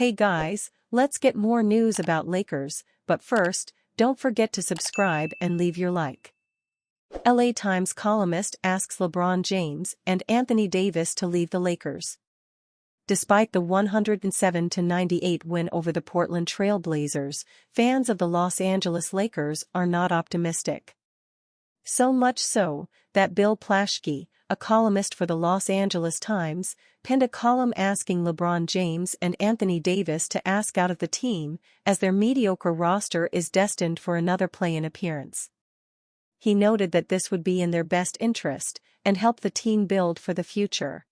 Hey guys, let's get more news about Lakers, but first, don't forget to subscribe and leave your like. LA Times columnist asks LeBron James and Anthony Davis to leave the Lakers. Despite the 107-98 win over the Portland Trail Blazers, fans of the Los Angeles Lakers are not optimistic. So much so, that Bill Plaschke, a columnist for the Los Angeles Times, penned a column asking LeBron James and Anthony Davis to ask out of the team, as their mediocre roster is destined for another play-in appearance. He noted that this would be in their best interest, and help the team build for the future.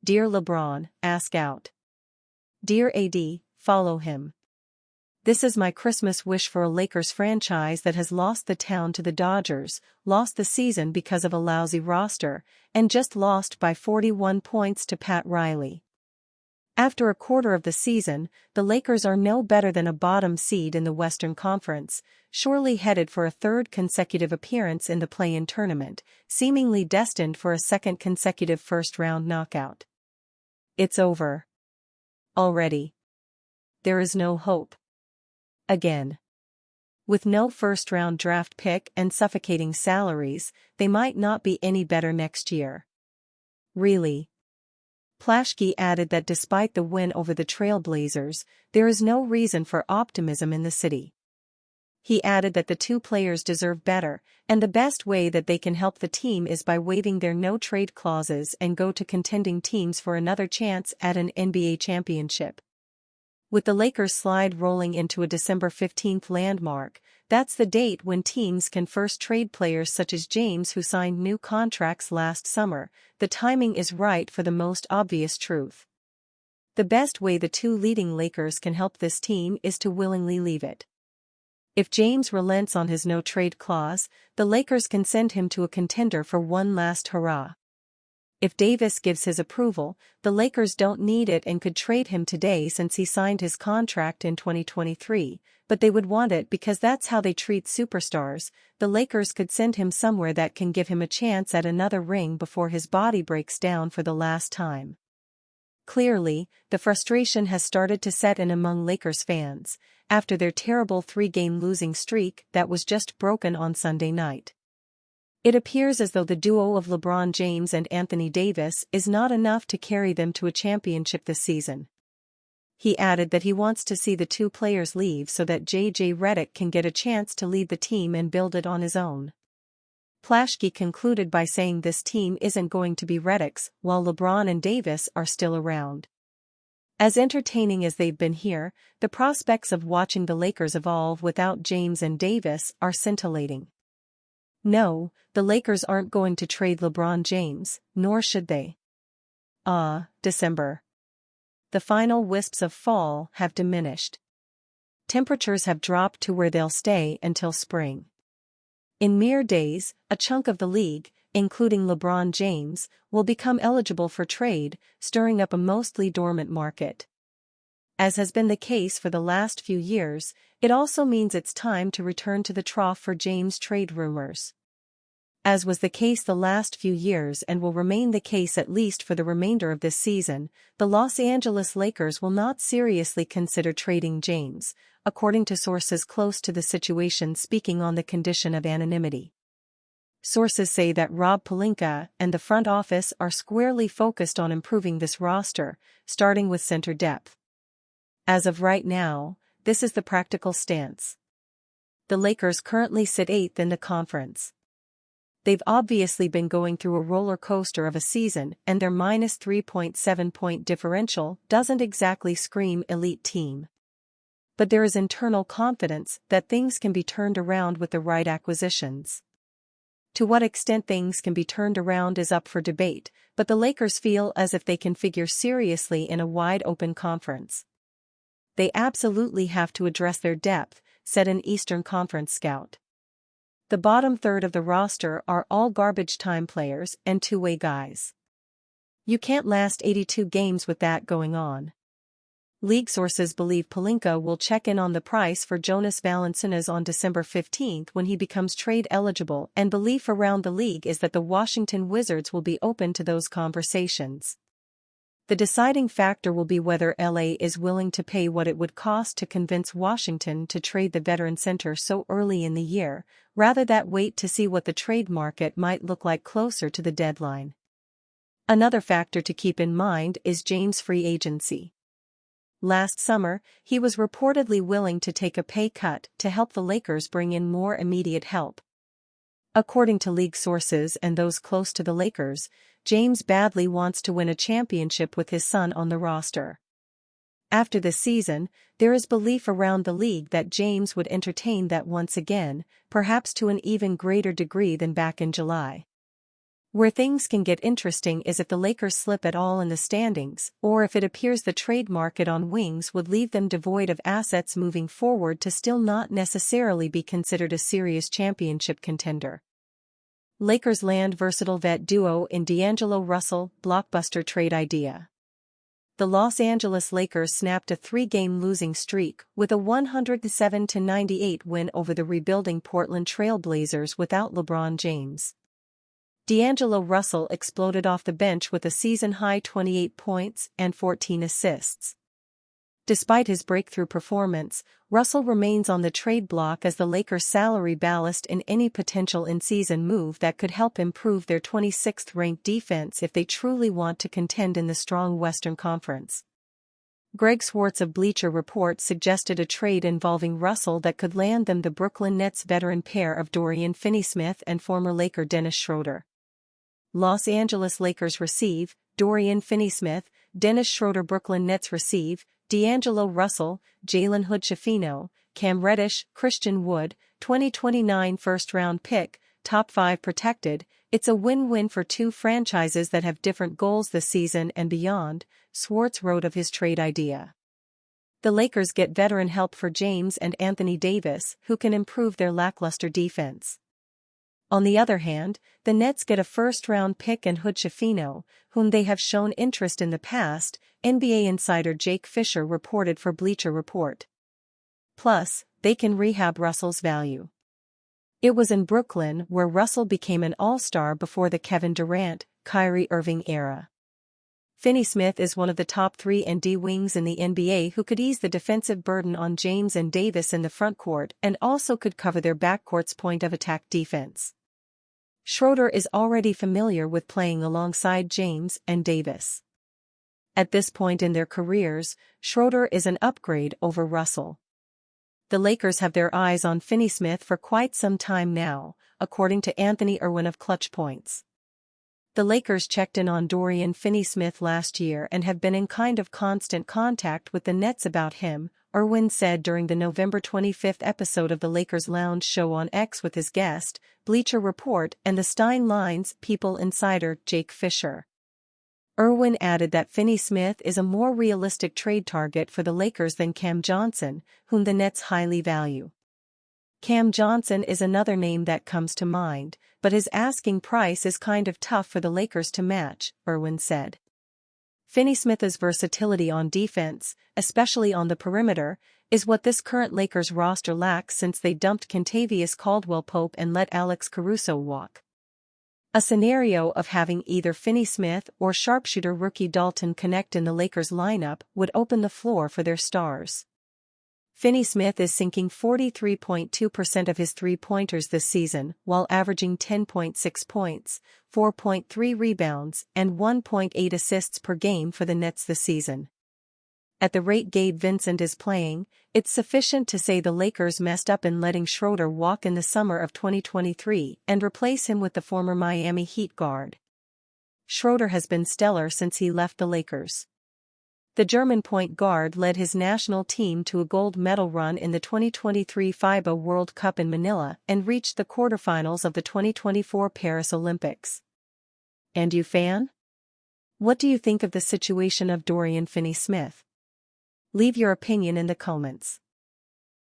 Dear LeBron, ask out. Dear AD, follow him. This is my Christmas wish for a Lakers franchise that has lost the town to the Dodgers, lost the season because of a lousy roster, and just lost by 41 points to Pat Riley. After a quarter of the season, the Lakers are no better than a bottom seed in the Western Conference, surely headed for a third consecutive appearance in the play-in tournament, seemingly destined for a second consecutive first-round knockout. It's over. Already. There is no hope. Again. With no first-round draft pick and suffocating salaries, they might not be any better next year. Really. Plaschke added that despite the win over the Trail Blazers, there is no reason for optimism in the city. He added that the two players deserve better, and the best way that they can help the team is by waiving their no-trade clauses and go to contending teams for another chance at an NBA championship. With the Lakers' slide rolling into a December 15th landmark, that's the date when teams can first trade players such as James, who signed new contracts last summer. The timing is right for the most obvious truth. The best way the two leading Lakers can help this team is to willingly leave it. If James relents on his no-trade clause, the Lakers can send him to a contender for one last hurrah. If Davis gives his approval, the Lakers don't need it and could trade him today since he signed his contract in 2023, but they would want it because that's how they treat superstars. The Lakers could send him somewhere that can give him a chance at another ring before his body breaks down for the last time. Clearly, the frustration has started to set in among Lakers fans, after their terrible three-game losing streak that was just broken on Sunday night. It appears as though the duo of LeBron James and Anthony Davis is not enough to carry them to a championship this season. He added that he wants to see the two players leave so that J.J. Redick can get a chance to lead the team and build it on his own. Plaschke concluded by saying this team isn't going to be Redick's while LeBron and Davis are still around. As entertaining as they've been here, the prospects of watching the Lakers evolve without James and Davis are scintillating. No, the Lakers aren't going to trade LeBron James, nor should they. December. The final wisps of fall have diminished. Temperatures have dropped to where they'll stay until spring. In mere days, a chunk of the league, including LeBron James, will become eligible for trade, stirring up a mostly dormant market. As has been the case for the last few years, it also means it's time to return to the trough for James trade rumors. As was the case the last few years and will remain the case at least for the remainder of this season, the Los Angeles Lakers will not seriously consider trading James, according to sources close to the situation speaking on the condition of anonymity. Sources say that Rob Pelinka and the front office are squarely focused on improving this roster, starting with center depth. As of right now, this is the practical stance. The Lakers currently sit 8th in the conference. They've obviously been going through a roller coaster of a season, and their minus 3.7-point differential doesn't exactly scream elite team. But there is internal confidence that things can be turned around with the right acquisitions. To what extent things can be turned around is up for debate, but the Lakers feel as if they can figure seriously in a wide-open conference. They absolutely have to address their depth, said an Eastern Conference scout. The bottom third of the roster are all garbage-time players and two-way guys. You can't last 82 games with that going on. League sources believe Pelinka will check in on the price for Jonas Valanciunas on December 15 when he becomes trade eligible, and belief around the league is that the Washington Wizards will be open to those conversations. the deciding factor will be whether LA is willing to pay what it would cost to convince Washington to trade the veteran center so early in the year, rather than wait to see what the trade market might look like closer to the deadline. Another factor to keep in mind is James' free agency. Last summer, he was reportedly willing to take a pay cut to help the Lakers bring in more immediate help. According to league sources and those close to the Lakers, James badly wants to win a championship with his son on the roster. After the season, there is belief around the league that James would entertain that once again, perhaps to an even greater degree than back in July. Where things can get interesting is if the Lakers slip at all in the standings, or if it appears the trade market on wings would leave them devoid of assets moving forward to still not necessarily be considered a serious championship contender. Lakers land versatile vet duo in D'Angelo Russell, blockbuster trade idea. The Los Angeles Lakers snapped a 3-game losing streak with a 107-98 win over the rebuilding Portland Trail Blazers without LeBron James. D'Angelo Russell exploded off the bench with a season-high 28 points and 14 assists. Despite his breakthrough performance, Russell remains on the trade block as the Lakers' salary ballast in any potential in-season move that could help improve their 26th-ranked defense if they truly want to contend in the strong Western Conference. Greg Swartz of Bleacher Report suggested a trade involving Russell that could land them the Brooklyn Nets veteran pair of Dorian Finney-Smith and former Laker Dennis Schroeder. Los Angeles Lakers receive Dorian Finney-Smith, Dennis Schroeder. Brooklyn Nets receive D'Angelo Russell, Jalen Hood-Schifino, Cam Reddish, Christian Wood, 2029 first-round pick, top 5 protected. It's a win-win for two franchises that have different goals this season and beyond, Swartz wrote of his trade idea. The Lakers get veteran help for James and Anthony Davis, who can improve their lackluster defense. On the other hand, the Nets get a first-round pick and Hood-Schifino, whom they have shown interest in the past, NBA insider Jake Fisher reported for Bleacher Report. Plus, they can rehab Russell's value. It was in Brooklyn where Russell became an all-star before the Kevin Durant, Kyrie Irving era. Finney-Smith is one of the top 3-and-D wings in the NBA who could ease the defensive burden on James and Davis in the frontcourt and also could cover their backcourt's point-of-attack defense. Schroeder is already familiar with playing alongside James and Davis. At this point in their careers, Schroeder is an upgrade over Russell. The Lakers have their eyes on Finney-Smith for quite some time now, according to Anthony Irwin of Clutch Points. The Lakers checked in on Dorian Finney-Smith last year and have been in kind of constant contact with the Nets about him, Irwin said during the November 25 episode of the Lakers Lounge show on X with his guest, Bleacher Report and the Stein Line's People insider Jake Fisher. Irwin added that Finney-Smith is a more realistic trade target for the Lakers than Cam Johnson, whom the Nets highly value. Cam Johnson is another name that comes to mind, but his asking price is kind of tough for the Lakers to match, Irwin said. Finney-Smith's versatility on defense, especially on the perimeter, is what this current Lakers roster lacks since they dumped Kentavious Caldwell-Pope and let Alex Caruso walk. A scenario of having either Finney-Smith or sharpshooter rookie Dalton Connect in the Lakers lineup would open the floor for their stars. Finney-Smith is sinking 43.2% of his three-pointers this season while averaging 10.6 points, 4.3 rebounds, and 1.8 assists per game for the Nets this season. At the rate Gabe Vincent is playing, it's sufficient to say the Lakers messed up in letting Schroeder walk in the summer of 2023 and replace him with the former Miami Heat guard. Schroeder has been stellar since he left the Lakers. The German point guard led his national team to a gold medal run in the 2023 FIBA World Cup in Manila and reached the quarterfinals of the 2024 Paris Olympics. And you, fan? What do you think of the situation of Dorian Finney-Smith? Leave your opinion in the comments.